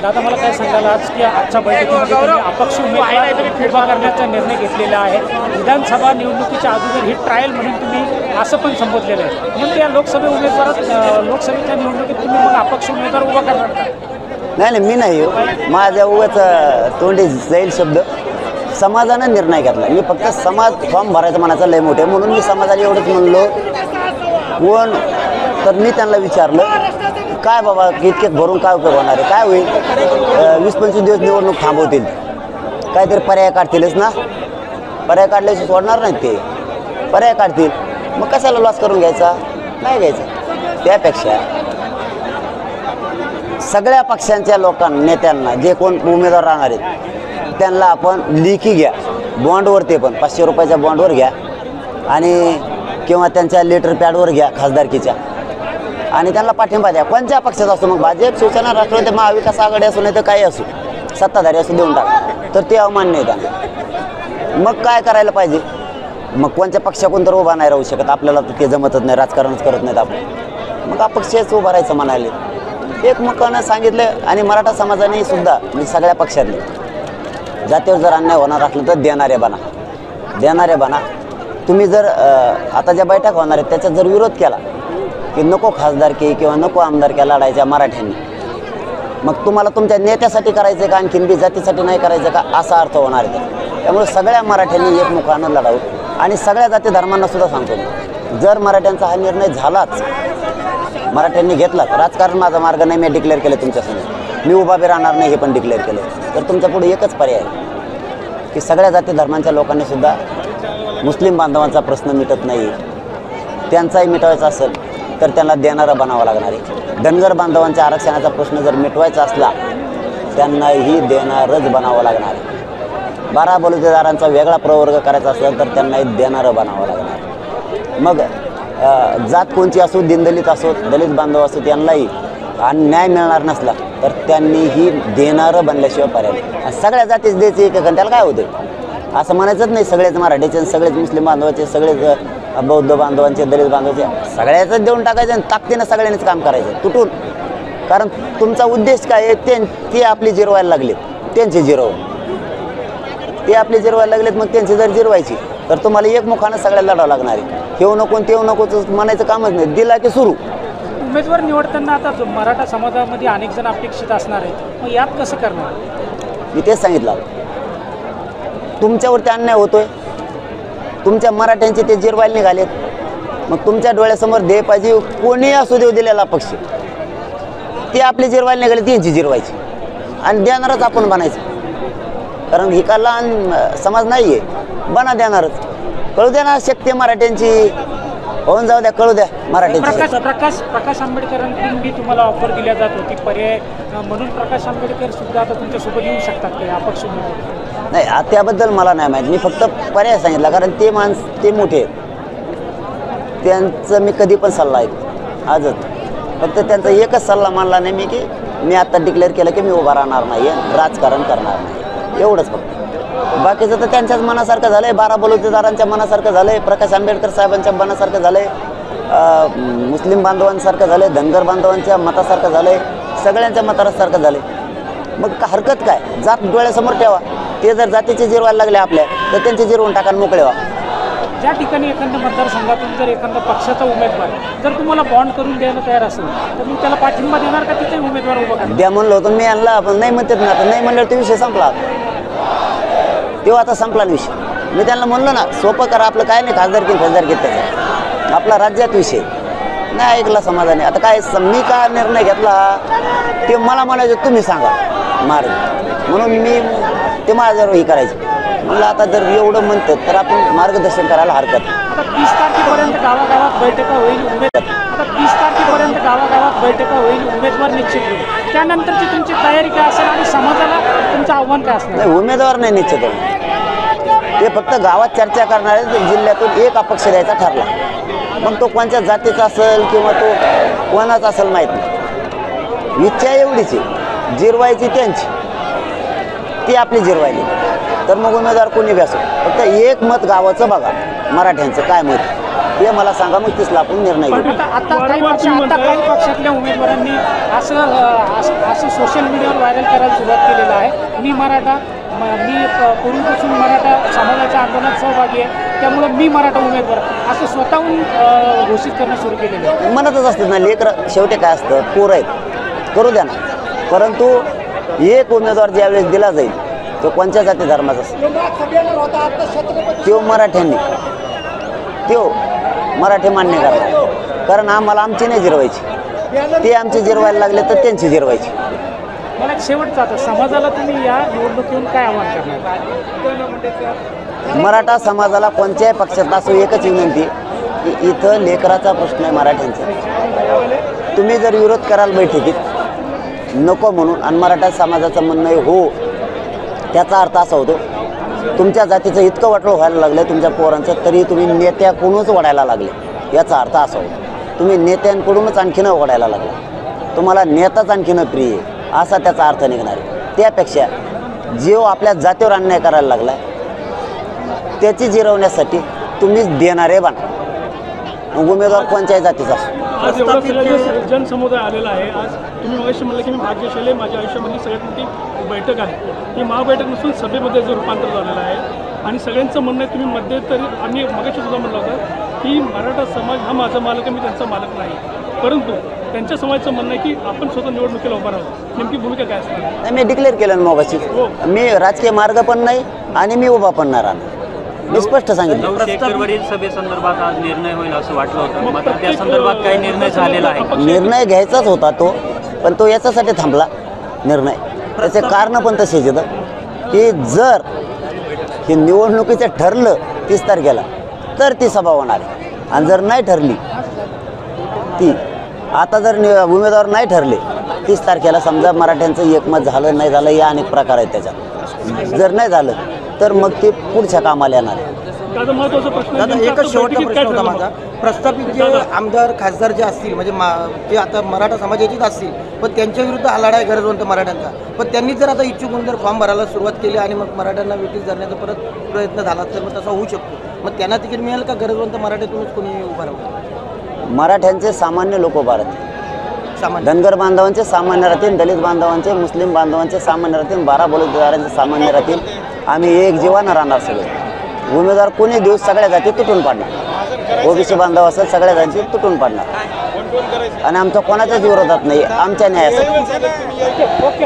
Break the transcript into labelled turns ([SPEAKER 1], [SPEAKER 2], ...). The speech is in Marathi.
[SPEAKER 1] दादा मला काय सांगाल आज की आजच्या बैठकीमध्ये तुम्ही अपक्ष उमेदवार उभा करण्याचा निर्णय घेतलेला आहे। विधानसभा निवडणुकीच्या अगोदर ही ट्रायल म्हणून तुम्ही असं पण संबोधलेलं आहे। नेमकं या लोकसभेच्या निवडणुकीत तुम्ही मग अपक्ष उमेदवार उभा करणार का?
[SPEAKER 2] नाही मी नाही हो, माझ्या उगाच तोंडी जाईल शब्द। समाजानं निर्णय घेतला, मी फक्त समाज फॉर्म भरायचं म्हणायचं लय मोठे म्हणून मी समाजाला एवढंच म्हणलो। कोण तर मी त्यांना विचारलं काय बाबा इतकेच भरून काय उपयोग होणार आहे, काय होईल, 20-25 दिवस निवडणूक थांबवतील, काहीतरी पर्याय काढतीलच ना, पर्याय काढल्याशी सोडणार नाहीत ते, पर्याय काढतील, मग कशाला लॉस करून घ्यायचा, नाही घ्यायचा। त्यापेक्षा सगळ्या पक्षांच्या लोकांना नेत्यांना जे कोण उमेदवार राहणार आहेत त्यांना आपण लेखी घ्या, बॉन्डवरती पण 500 रुपयाच्या बॉन्डवर घ्या आणि किंवा त्यांच्या लेटर पॅडवर घ्या खासदारकीच्या आणि त्यांना पाठिंबा द्या। कोणत्या पक्षाचा असो, मग भाजप, शिवसेना, राष्ट्रवादी, महाविकास आघाडी असो नाही तर काही असो, सत्ताधारी असो देऊन टाका, तर ते अमान्य आहे त्यांना। मग काय करायला पाहिजे, मग कोणत्या पक्षाकडून तर उभा नाही राहू शकत, आपल्याला तर ते जमतच नाही, राजकारणच करत नाहीत आपण, मग अपक्षच उभं राहायचं म्हणाले। एकमुखानं सांगितलं आणि मराठा समाजाने सुद्धा म्हणजे सगळ्या पक्षातले जातीवर जर अन्याय होणार असलं तर देणारे बना। तुम्ही जर आता ज्या बैठक होणार आहेत त्याच्यात जर विरोध केला की नको खासदारकी किंवा नको आमदारक्या लढायच्या मराठ्यांनी, मग तुम्हाला तुमच्या नेत्यासाठी करायचं का आणखीन बी जातीसाठी नाही करायचं का, असा अर्थ होणार आहे। त्यामुळे सगळ्या मराठ्यांनी एकमुखानं लढावं आणि सगळ्या जाती धर्मांना सुद्धा सांगतो मी, जर मराठ्यांचा हा निर्णय झालाच, मराठ्यांनी घेतला, राजकारण माझा मार्ग नाही, मी डिक्लेअर केलं तुमच्यासमोर, मी उभा बी राहणार नाही हे पण डिक्लेअर केलं, तर तुमच्या पुढे एकच पर्याय आहे की सगळ्या जाती धर्मांच्या लोकांनी सुद्धा मुस्लिम बांधवांचा प्रश्न मिटत नाही, त्यांचाही मिटवायचा असेल तर त्यांना देणारं बनावं लागणार आहे। धनगर बांधवांच्या आरक्षणाचा प्रश्न जर मिटवायचा असला त्यांनाही देणारच बनावं लागणार आहे। 12 बलुतेदारांचा वेगळा प्रवर्ग करायचा असेल तर त्यांनाही देणारं बनावं लागणार आहे। मग जात कोणची असो, दीनदलित असो, दलित बांधव असो, त्यांनाही न्याय मिळणार नसला तर त्यांनीही देणारं बनल्याशिवाय पर्याय नाही। सगळ्या जातीच द्यायचे एक त्याला काय होतं, असं म्हणायचंच नाही सगळेच मराठीचे, सगळेच मुस्लिम बांधवाचे, सगळेच बौद्ध बांधवांचे, दलित बांधवाचे, सगळ्याच देऊन टाकायचं आणि ताकदीनं सगळ्यांनीच काम करायचं तुटून। कारण तुमचा उद्देश काय आहे, ते आपली जिरवायला लागलेत, त्यांचे जिरव, ते आपले जिरवायला लागलेत, मग त्यांची जर जिरवायची तर तुम्हाला एकमुखानं सगळ्याला लढावं लागणार आहे। ठेवू नको तेवू नको म्हणायचं कामच नाही, दिला की सुरू।
[SPEAKER 1] उमेदवार निवडताना आता मराठा समाजामध्ये अनेक जण अपेक्षित असणार आहेत, मग यात कसं करणार?
[SPEAKER 2] मी तेच सांगितलं, तुमच्यावरती अन्याय होतोय, तुमच्या मराठ्यांचे ते जिरवायला निघालेत, मग तुमच्या डोळ्यासमोर दे पाहिजे कोणी असू देऊ दिलेला पक्ष, ते आपले जिरवायला निघाले त्यांची जिरवायची आणि देणारच आपण बनायचं। कारण ही का लहान समाज नाही आहे, बना देणारच, कळू द्या ना शक्ती मराठ्यांची, होऊन जाऊ द्या, कळू द्या मराठ्यांची।
[SPEAKER 1] प्रकाश आंबेडकरांकडून तुम्हाला ऑफर दिल्या जात होती पर्याय म्हणून, प्रकाश आंबेडकर सुद्धा आता तुमच्यासोबत येऊ शकतात का अपक्ष उमेदवार?
[SPEAKER 2] नाही, त्याबद्दल मला नाही माहीत, मी फक्त पर्याय सांगितला, कारण ते ते मोठे आहेत, त्यांचं मी कधी पण सल्ला ऐकतो आजच, फक्त त्यांचा एकच सल्ला मानला नाही मी की मी आता डिक्लेअर केलं की मी उभा राहणार नाही, राजकारण करणार नाही, एवढंच फक्त। बाकीचं तर त्यांच्याच मनासारखं झालं आहे, 12 बलुतेदारांच्या मनासारखं झालं आहे, प्रकाश आंबेडकर साहेबांच्या मनासारखं झालं आहे, मुस्लिम बांधवांसारखं झालं आहे, धनगर बांधवांच्या मतासारखं झालं आहे, सगळ्यांच्या मतासारखं झालं आहे। मग हरकत काय, जात डोळ्यासमोर ठेवा, ते जर जातीचे जिरवायला लागले आपल्या तर त्यांचे जिरवून टाका, मोकळे व्हा।
[SPEAKER 1] ज्या ठिकाणी एखाद्या मतदारसंघातून जर एखादा पक्षाचा उमेदवार जर तुम्हाला बॉन्ड करून द्यायला तयार असेल तर मग त्याला पाठिंबा देणार का, तिथे उमेदवार उभा करणार? द्या
[SPEAKER 2] म्हणलं होतं मी, आणला आपण नाही म्हणतात ना, आता नाही म्हणल्यावर तो विषय संपला, तेव्हा आता संपला विषय। मी त्यांना म्हणलं ना सोपं करा, आपलं काय नाही खासदारकी त्याचा, आपला राज्यात विषय नाही ऐकला समाजाने। आता काय मी का निर्णय घेतला ते मला म्हणायचं तुम्ही सांगा मार्ग, म्हणून मी ते माझ्यावर हे करायचं म्हणलं, आता जर एवढं म्हणतात तर आपण मार्गदर्शन करायला हरकत।
[SPEAKER 1] आता 30 तारखेपर्यंत गावागावात बैठका होईल, आता 30 तारखेपर्यंत गावागावात बैठका होईल, उमेदवार निश्चित होईल, त्यानंतरची तुमची तयारी काय असेल आणि समाजाला तुमचं आव्हान काय असणार?
[SPEAKER 2] नाही, उमेदवार नाही निश्चित होईल, ते फक्त गावात चर्चा करणार आहे, जिल्ह्यातून एक अपक्ष द्यायचा ठरला, मग तो कोणत्या जातीचा असेल किंवा तो कोणाचा असेल माहीत नाही, इच्छा एवढीच आहे जिरवायची त्यांची, ती आपली जिरवायली, तर मग उमेदवार कोणी बी असो, फक्त एक मत गावाचं बघा, मराठ्यांचं काय मत हे मला सांगा, मग 30ला आपण निर्णय घेऊ.
[SPEAKER 1] आता काही पक्षातल्या उमेदवारांनी असं सोशल मीडियावर व्हायरल करायला सुरुवात केलेलं आहे. मी मराठा, मी पूर्वीपासून मराठा समाजाच्या आंदोलनात सहभागी आहे, त्यामुळे मी मराठा उमेदवार असं स्वतःहून घोषित करणं सुरू केलेलं आहे.
[SPEAKER 2] म्हणतच असते ना, लेकरं शेवटी काय असतं, पोरं आहेत, करू द्या ना. परंतु एक उमेदवार ज्यावेळेस दिला जाईल तो कोणत्या जाती धर्माचा असेल, तो मराठ्यांनी, तो मराठी मान्य करा. कारण आम्हाला आमची नाही जिरवायची, ते आमची जिरवायला लागले तर त्यांची जिरवायची.
[SPEAKER 1] मला शेवटचं आता समाजाला तुम्ही या निवडणुकीतून काय आव्हान करणार?
[SPEAKER 2] मराठा समाजाला कोणत्याही पक्षात असो एकच विनंती की इथं लेकराचा प्रश्न आहे मराठ्यांचा. तुम्ही जर विरोध कराल बैठकीत नको म्हणून आणि मराठा समाजाचं म्हणणं आहे हो, त्याचा अर्थ असा होतो तुमच्या जातीचं इतकं वाटलं व्हायला लागलं तुमच्या पोरांचं, तरी तुम्ही नेत्याकडूनच ओढायला लागले. याचा अर्थ असा होतो तुम्ही नेत्यांकडूनच आणखीन ओढायला लागला, तुम्हाला नेताच आणखीन प्रिय आहे असा त्याचा अर्थ निघणार आहे. त्यापेक्षा जो आपल्या जातीवर अन्याय करायला लागला त्याची जिरवण्यासाठी तुम्हीच देणारे बना, उमेदवार कोणत्याही जातीचा असो.
[SPEAKER 3] आज एवढा जनसमुदाय आलेला आहे. आज तुम्ही मगाशी म्हणलं की मी भाग्यशाली आहे, माझ्या आयुष्यामधली सगळ्यात मोठी बैठक आहे. ही महाबैठक नसून सभेमध्ये जे रूपांतर झालेलं आहे आणि सगळ्यांचं म्हणणं आहे, तुम्ही मध्यंतरी आम्ही मगाशी सुद्धा म्हणलं होतं की मराठा समाज हा माझा मालक आहे, मी त्यांचा मालक नाही. परंतु त्यांच्या समाजाचं म्हणणं आहे की आपण स्वतः निवडणुकीला उभा राहू. नेमकी भूमिका काय असणार?
[SPEAKER 2] नाही, मी डिक्लेअर केलं ना मगाशी, मी राजकीय मार्ग पण नाही आणि मी उभा पण नाही राहणार. मी स्पष्ट सांगितलं.
[SPEAKER 4] शेखरवरील सभेसंदर्भात आज निर्णय होईल असं वाटलं होतं, मात्र त्या संदर्भात काही निर्णय झालेला आहे?
[SPEAKER 2] निर्णय घ्यायचाच होता तो, पण तो याच्यासाठी थांबला निर्णय. त्याचे कारण पण तसेच येतं की जर हे निवडणुकीचं ठरलं 30 तारखेला तर ती सभा होणार आहे, आणि जर नाही ठरली ती, आता जर उमेदवार नाही ठरले 30 तारखेला, समजा मराठ्यांचं एकमत झालं नाही झालं या अनेक प्रकार आहेत त्याच्यात, जर नाही झालं तर मग ते पुढच्या कामाला येणार आहे.
[SPEAKER 3] महत्त्वाचा प्रश्न
[SPEAKER 5] दादा, एकच शेवटचा प्रश्न होता माझा. प्रस्थापित जे आमदार खासदार जे असतील म्हणजे जे आता मराठा समाजाचेच असतील, पण त्यांच्या विरुद्ध आलाडा आहे गरजवंत मराठ्यांचा, पण त्यांनी जर आता इच्छुक होऊन जर फॉर्म भरायला सुरुवात केली आणि मग मराठ्यांना वेटीस धरण्याचा परत प्रयत्न झाला तर मग तसा होऊ शकतो. मग त्यांना तिकीट मिळेल का गरजवंत मराठ्यातूनच कोणी उभा राहू?
[SPEAKER 2] मराठ्यांचे सामान्य लोक उभा राहतील,
[SPEAKER 5] सामान्य
[SPEAKER 2] धनगर बांधवांचे सामान्य राहतील, दलित बांधवांचे, मुस्लिम बांधवांचे सामान्य राहतील, 12 बलुतेदारांचे सामान्य राहतील. आम्ही एक जीवानं राहणार सगळे. उमेदवार कोणी दिवस सगळ्या जाती तुटून पाडणार, ओबीसी बांधव असेल सगळ्या जाती तुटून पाडणार, आणि आमचा कोणाच्याच विरोधात नाही, आमच्या न्यायासाठी.
[SPEAKER 1] ओके.